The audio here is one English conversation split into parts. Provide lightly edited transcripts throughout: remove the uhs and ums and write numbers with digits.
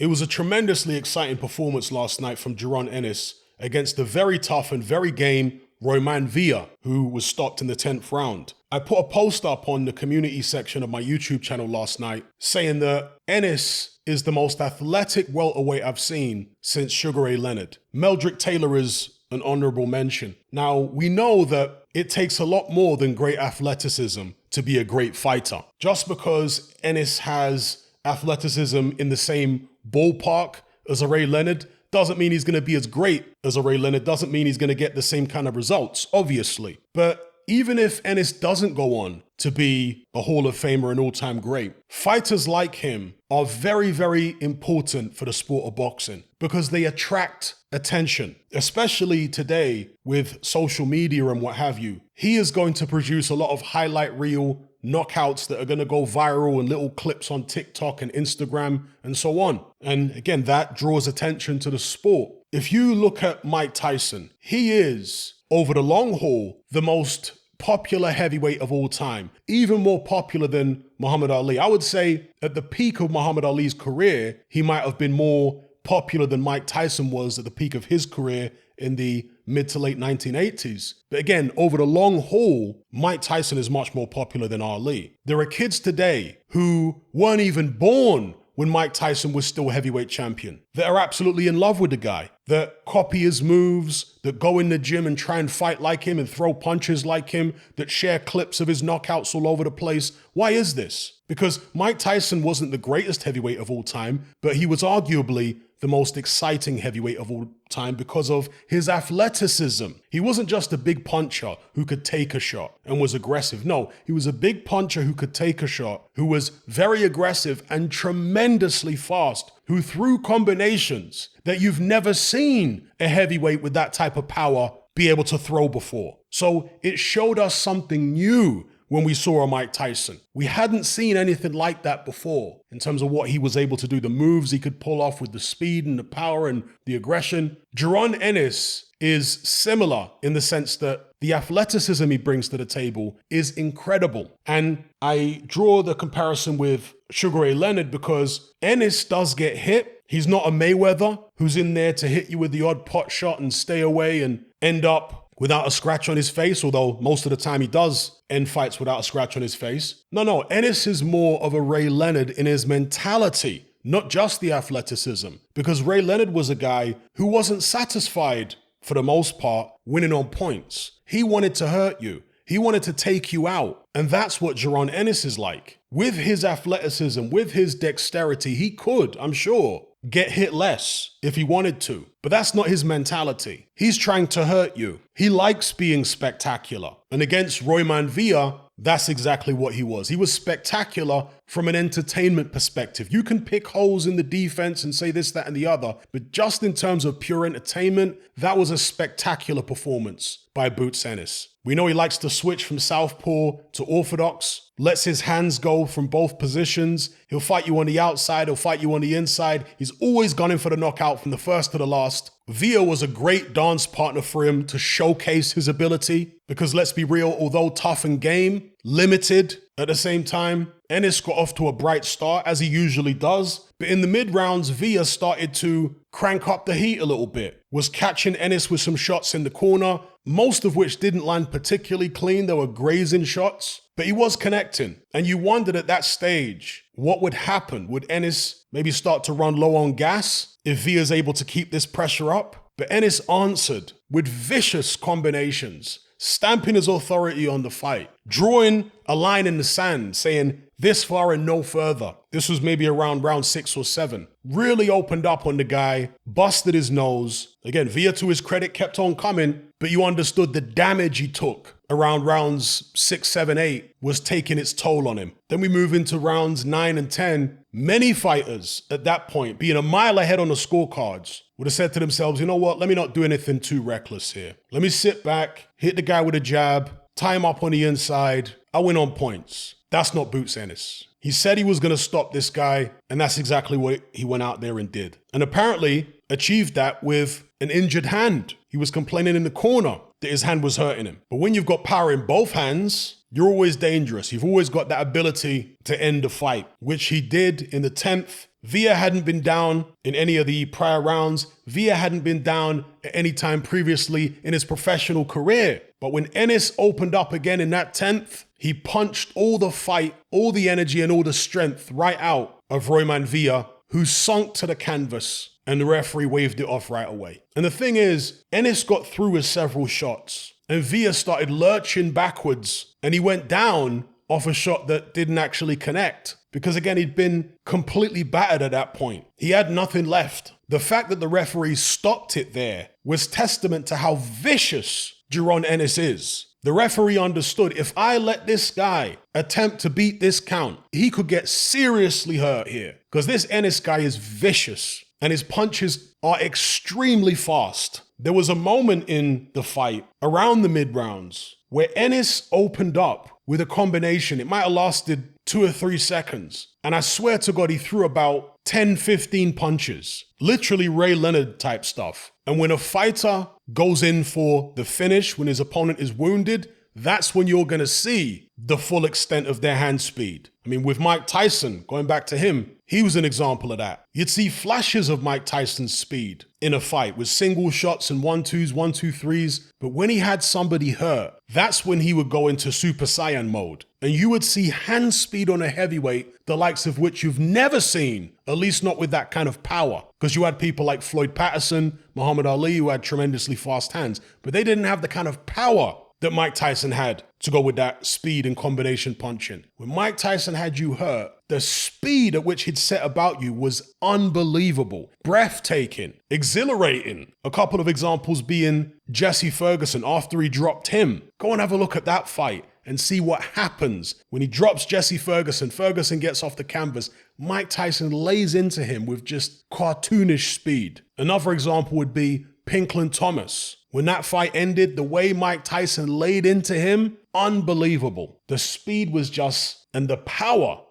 It was a tremendously exciting performance last night from Jaron Ennis against the very tough and very game Roiman who was stopped in the 10th round. I put a post up on the community section of my YouTube channel last night saying that Ennis is the most athletic welterweight I've seen since Sugar Ray Leonard. Meldrick Taylor is an honorable mention. Now, we know that it takes a lot more than great athleticism to be a great fighter. Just because Ennis has athleticism in the same ballpark as a Ray Leonard doesn't mean he's going to be as great as a Ray Leonard, doesn't mean he's going to get the same kind of results, obviously. But even if Ennis doesn't go on to be a Hall of Famer and all-time great, fighters like him are very, very important for the sport of boxing because they attract attention, especially today with social media and what have you. He is going to produce a lot of highlight reel knockouts that are going to go viral and little clips on TikTok and Instagram and so on. And again, that draws attention to the sport. If you look at Mike Tyson, he is, over the long haul, the most popular heavyweight of all time, even more popular than Muhammad Ali. I would say at the peak of Muhammad Ali's career, he might have been more popular than Mike Tyson was at the peak of his career in the mid to late 1980s. But again, over the long haul, Mike Tyson is much more popular than Ali. There are kids today who weren't even born when Mike Tyson was still heavyweight champion, that are absolutely in love with the guy, that copy his moves, that go in the gym and try and fight like him and throw punches like him, that share clips of his knockouts all over the place. Why is this? Because Mike Tyson wasn't the greatest heavyweight of all time, but he was arguably the most exciting heavyweight of all time because of his athleticism. He wasn't just a big puncher who could take a shot and was aggressive. No, he was a big puncher who could take a shot, who was very aggressive and tremendously fast, who threw combinations that you've never seen a heavyweight with that type of power be able to throw before. So it showed us something new when we saw a Mike Tyson. We hadn't seen anything like that before in terms of what he was able to do, the moves he could pull off with the speed and the power and the aggression. Jaron Ennis is similar in the sense that the athleticism he brings to the table is incredible. And I draw the comparison with Sugar Ray Leonard because Ennis does get hit. He's not a Mayweather who's in there to hit you with the odd pot shot and stay away and end up without a scratch on his face, although most of the time he does end fights without a scratch on his face. No, Ennis is more of a Ray Leonard in his mentality, not just the athleticism, because Ray Leonard was a guy who wasn't satisfied, for the most part, winning on points. He wanted to hurt you. He wanted to take you out. And that's what Jaron Ennis is like. With his athleticism, with his dexterity, he could, I'm sure, get hit less if he wanted to. But that's not his mentality. He's trying to hurt you. He likes being spectacular. And against Roiman, that's exactly what he was. He was spectacular from an entertainment perspective. You can pick holes in the defense and say this, that, and the other, but just in terms of pure entertainment, that was a spectacular performance by Boots Ennis. We know he likes to switch from southpaw to orthodox, lets his hands go from both positions. He'll fight you on the outside, he'll fight you on the inside. He's always gunning for the knockout from the first to the last. Villa was a great dance partner for him to showcase his ability because let's be real, although tough and game, limited at the same time, Ennis got off to a bright start as he usually does. But in the mid-rounds, Villa started to crank up the heat a little bit, was catching Ennis with some shots in the corner, most of which didn't land particularly clean. There were grazing shots, but he was connecting. And you wondered at that stage, what would happen? Would Ennis maybe start to run low on gas if Villa's able to keep this pressure up? But Ennis answered with vicious combinations, stamping his authority on the fight, drawing a line in the sand, saying this far and no further. This was maybe around round 6 or 7. Really opened up on the guy, busted his nose. Again, Villa, to his credit, kept on coming, but you understood the damage he took around rounds 6, 7, 8 was taking its toll on him. Then we move into rounds 9 and 10. Many fighters at that point, being a mile ahead on the scorecards, would have said to themselves, you know what, let me not do anything too reckless here. Let me sit back, hit the guy with a jab, tie him up on the inside. I win on points. That's not Boots Ennis. He said he was going to stop this guy, and that's exactly what he went out there and did. And apparently achieved that with an injured hand. He was complaining in the corner that his hand was hurting him. But when you've got power in both hands, you're always dangerous. You've always got that ability to end the fight, which he did in the 10th Villa hadn't been down in any of the prior rounds. Villa hadn't been down at any time previously in his professional career. But when Ennis opened up again in that 10th, he punched all the fight, all the energy, and all the strength right out of Roiman Villa, who sunk to the canvas, and the referee waved it off right away. And the thing is, Ennis got through with several shots, and Villa started lurching backwards, and he went down off a shot that didn't actually connect. Because again, he'd been completely battered at that point. He had nothing left. The fact that the referee stopped it there was testament to how vicious Jaron Ennis is. The referee understood, if I let this guy attempt to beat this count, he could get seriously hurt here. Because this Ennis guy is vicious and his punches are extremely fast. There was a moment in the fight around the mid-rounds where Ennis opened up with a combination. It might have lasted 2 or 3 seconds. And I swear to God, he threw about 10, 15 punches. Literally Ray Leonard type stuff. And when a fighter goes in for the finish, when his opponent is wounded, that's when you're going to see the full extent of their hand speed. I mean, with Mike Tyson, going back to him, he was an example of that. You'd see flashes of Mike Tyson's speed in a fight with single shots and 1-2s, 1-2-3s. But when he had somebody hurt, that's when he would go into Super Saiyan mode. And you would see hand speed on a heavyweight, the likes of which you've never seen, at least not with that kind of power. Because you had people like Floyd Patterson, Muhammad Ali, who had tremendously fast hands, but they didn't have the kind of power that Mike Tyson had to go with that speed and combination punching. When Mike Tyson had you hurt, the speed at which he'd set about you was unbelievable, breathtaking, exhilarating. A couple of examples being Jesse Ferguson after he dropped him. Go and have a look at that fight and see what happens when he drops Jesse Ferguson. Ferguson gets off the canvas. Mike Tyson lays into him with just cartoonish speed. Another example would be Pinkland Thomas. When that fight ended, the way Mike Tyson laid into him, unbelievable. The speed was just, and the power,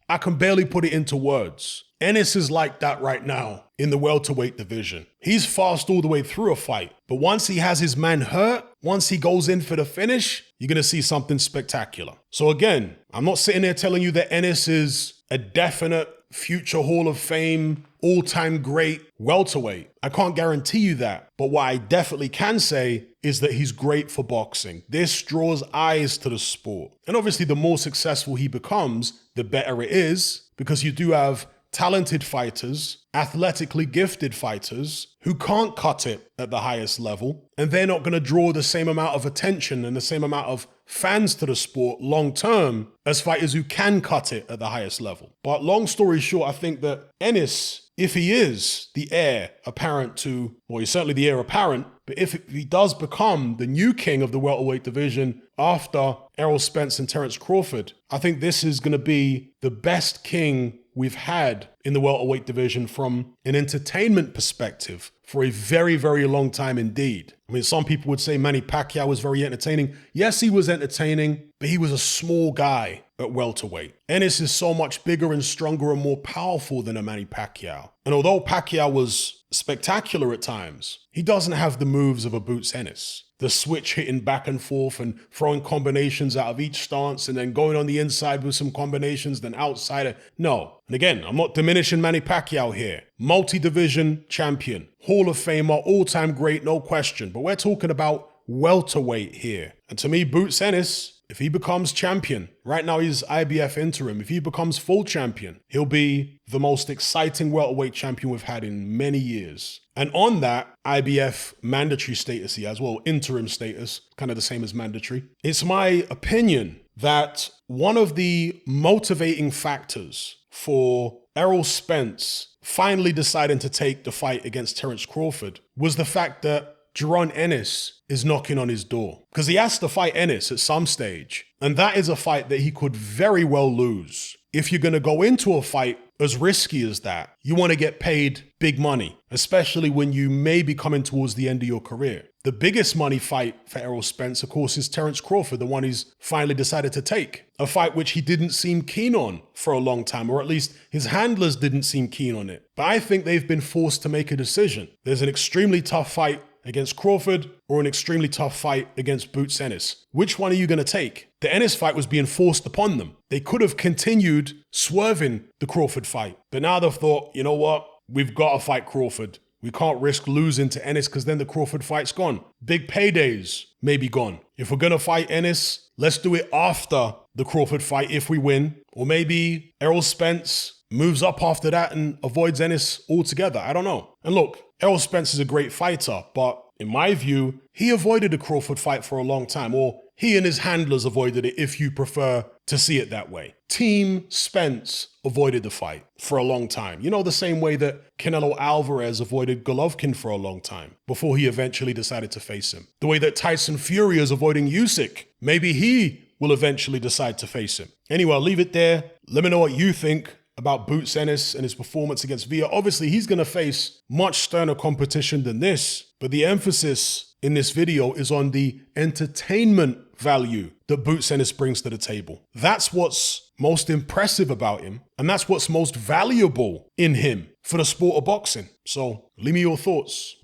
I can barely put it into words. Ennis is like that right now in the welterweight division. He's fast all the way through a fight, but once he has his man hurt, once he goes in for the finish, you're going to see something spectacular. So again, I'm not sitting there telling you that Ennis is a definite future Hall of Fame, all-time great welterweight. I can't guarantee you that. But what I definitely can say is that he's great for boxing. This draws eyes to the sport. And obviously, the more successful he becomes, the better it is, because you do have talented fighters, athletically gifted fighters who can't cut it at the highest level, and they're not going to draw the same amount of attention and the same amount of fans to the sport long term as fighters who can cut it at the highest level. But long story short, I think that Ennis, if he is the heir apparent to, well, he's certainly the heir apparent, but if he does become the new king of the welterweight division after Errol Spence and Terence Crawford, I think this is going to be the best king we've had in the welterweight division from an entertainment perspective for a very, very long time indeed. I mean, some people would say Manny Pacquiao was very entertaining. Yes, he was entertaining, but he was a small guy at welterweight. Ennis is so much bigger and stronger and more powerful than a Manny Pacquiao. And although Pacquiao was spectacular at times, he doesn't have the moves of a Boots Ennis. The switch hitting back and forth and throwing combinations out of each stance and then going on the inside with some combinations, then outside. No. And again, I'm not diminishing Manny Pacquiao here. Multi-division champion, Hall of Famer, all-time great, no question. But we're talking about welterweight here. And to me, Boots Ennis, if he becomes champion, right now he's IBF interim, if he becomes full champion, he'll be the most exciting welterweight champion we've had in many years. And on that, IBF mandatory status he has, well, interim status, kind of the same as mandatory. It's my opinion that one of the motivating factors for Errol Spence finally deciding to take the fight against Terence Crawford was the fact that Jaron Ennis is knocking on his door. Because he has to fight Ennis at some stage. And that is a fight that he could very well lose. If you're going to go into a fight as risky as that, you want to get paid big money, especially when you may be coming towards the end of your career. The biggest money fight for Errol Spence, of course, is Terence Crawford, the one he's finally decided to take. A fight which he didn't seem keen on for a long time, or at least his handlers didn't seem keen on it. But I think they've been forced to make a decision. There's an extremely tough fight against Crawford or an extremely tough fight against Boots Ennis? Which one are you going to take? The Ennis fight was being forced upon them. They could have continued swerving the Crawford fight, but now they've thought, you know what? We've got to fight Crawford. We can't risk losing to Ennis because then the Crawford fight's gone. Big paydays may be gone. If we're going to fight Ennis, let's do it after the Crawford fight if we win. Or maybe Errol Spence moves up after that and avoids Ennis altogether. I don't know. And look, Errol Spence is a great fighter, but in my view, he avoided the Crawford fight for a long time, or he and his handlers avoided it if you prefer to see it that way. Team Spence avoided the fight for a long time. You know, the same way that Canelo Alvarez avoided Golovkin for a long time before he eventually decided to face him. The way that Tyson Fury is avoiding Usyk. Maybe he will eventually decide to face him. Anyway, I'll leave it there. Let me know what you think about Boots Ennis and his performance against Villa. Obviously, he's going to face much sterner competition than this, but the emphasis in this video is on the entertainment value that Boots Ennis brings to the table. That's what's most impressive about him, and that's what's most valuable in him for the sport of boxing. So, leave me your thoughts.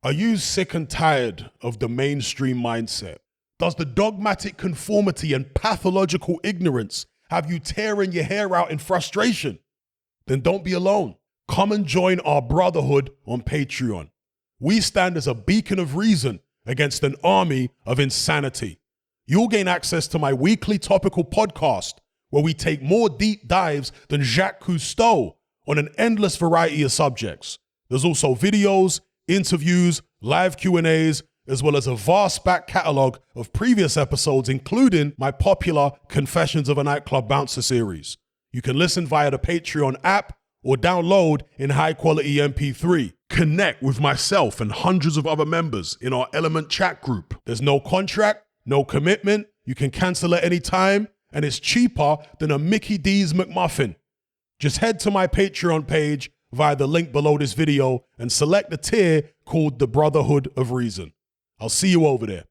Are you sick and tired of the mainstream mindset? Does the dogmatic conformity and pathological ignorance have you tearing your hair out in frustration? Then don't be alone. Come and join our brotherhood on Patreon. We stand as a beacon of reason against an army of insanity. You'll gain access to my weekly topical podcast where we take more deep dives than Jacques Cousteau on an endless variety of subjects. There's also videos, interviews, live Q&As, as well as a vast back catalogue of previous episodes, including my popular Confessions of a Nightclub Bouncer series. You can listen via the Patreon app or download in high-quality MP3. Connect with myself and hundreds of other members in our Element chat group. There's no contract, no commitment, you can cancel at any time, and it's cheaper than a Mickey D's McMuffin. Just head to my Patreon page via the link below this video and select the tier called the Brotherhood of Reason. I'll see you over there.